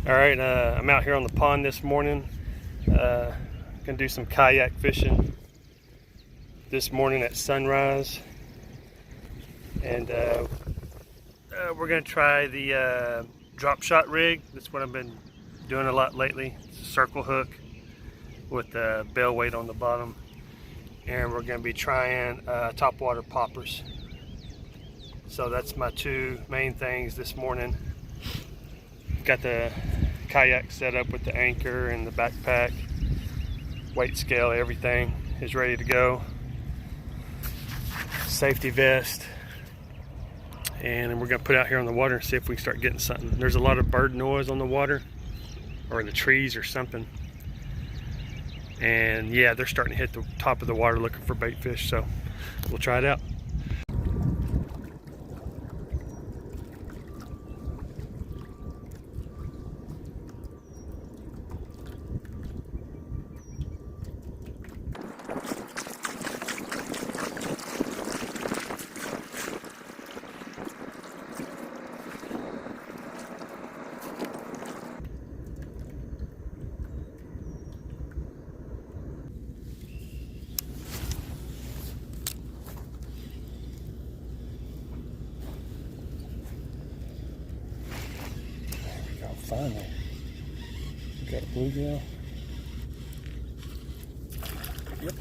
All right, I'm out here on the pond this morning. Gonna do some kayak fishing this morning at sunrise, and we're gonna try the drop shot rig. That's what I've been doing a lot lately. It's a circle hook with the bell weight on the bottom, and we're gonna be trying topwater poppers. So that's my two main things this morning. Got the kayak set up with the anchor and the backpack, weight scale, everything is ready to go. Safety vest, and we're gonna put out here on the water and see if we can start getting something. There's a lot of bird noise on the water or in the trees or something, and yeah, they're starting to hit the top of the water looking for bait fish, so we'll try it out. Finally, we got a bluegill. Yep.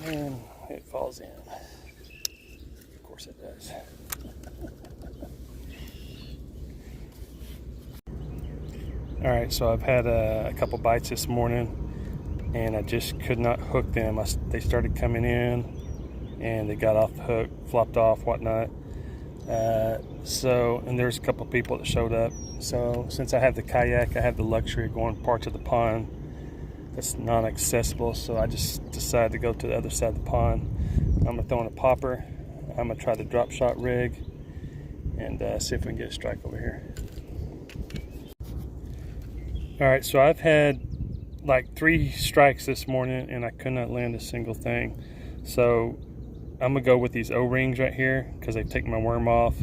And it falls in. Of course it does. All right, so I've had a couple bites this morning, and I just could not hook them. They started coming in, and they got off the hook, flopped off, whatnot. And there's a couple people that showed up. So since I have the kayak, I have the luxury of going parts of the pond that's non-accessible. So I just decided to go to the other side of the pond. I'm gonna throw in a popper. I'm gonna try the drop shot rig and see if we can get a strike over here. All right, so I've had like 3 strikes this morning, and I could not land a single thing. So I'm gonna go with these O-rings right here because they take my worm off,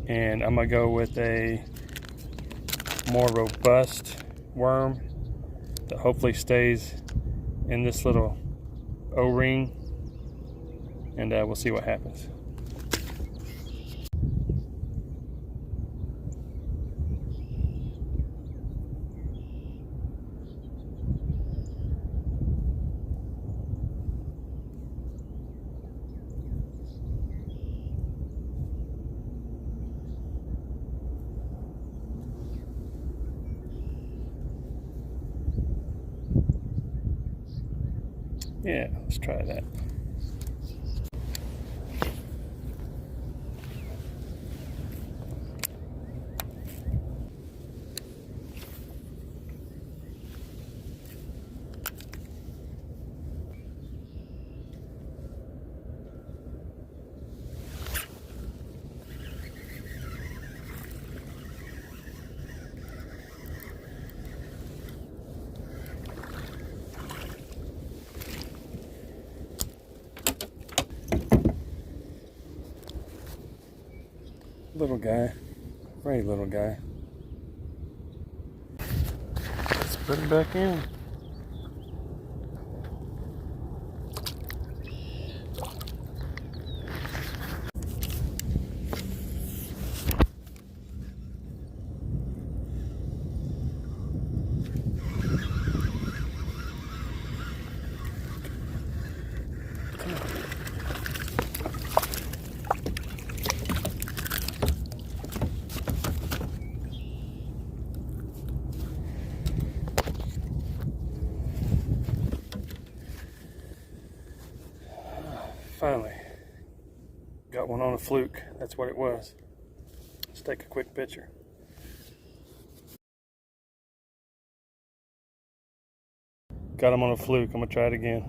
and I'm gonna go with a more robust worm that hopefully stays in this little O-ring, and we'll see what happens. Yeah, let's try that. Little guy, very little guy. Let's put it back in. Finally, got one on a fluke. That's what it was. Let's take a quick picture. Got him on a fluke. I'm gonna try it again.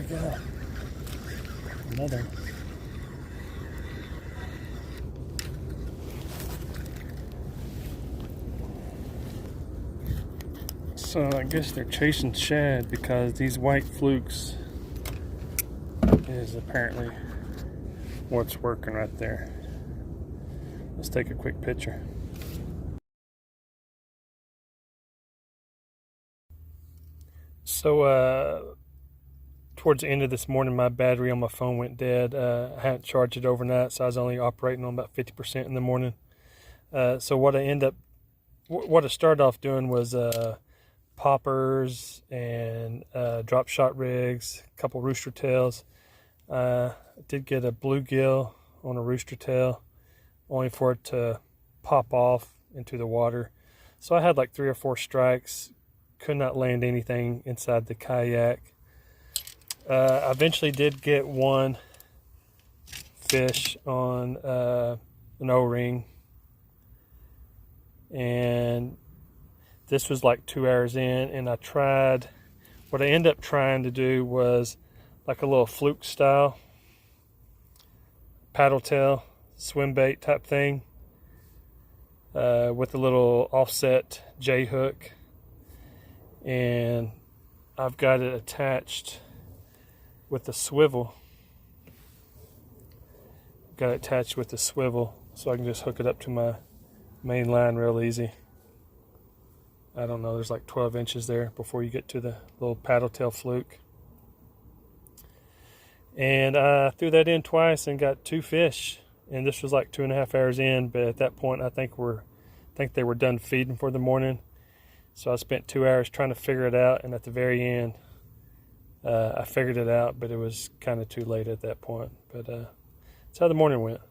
go. Another. So I guess they're chasing shad because these white flukes is apparently what's working right there. Let's take a quick picture. So towards the end of this morning, my battery on my phone went dead. I hadn't charged it overnight, so I was only operating on about 50% in the morning. So what I started off doing was poppers and drop shot rigs, a couple rooster tails. I did get a bluegill on a rooster tail, only for it to pop off into the water. So I had like 3 or 4 strikes, could not land anything inside the kayak. I eventually did get one fish on an O-ring, and this was like 2 hours in, and what I ended up trying to do was like a little fluke style paddle tail swim bait type thing with a little offset J hook, and I've got it attached with the swivel. Got it attached with the swivel so I can just hook it up to my main line real easy. I don't know, there's like 12 inches there before you get to the little paddle tail fluke. And I threw that in twice and got 2 fish. And this was like 2.5 hours in, but at that point I think they were done feeding for the morning. So I spent 2 hours trying to figure it out, and at the very end I figured it out, but it was kind of too late at that point. But that's how the morning went.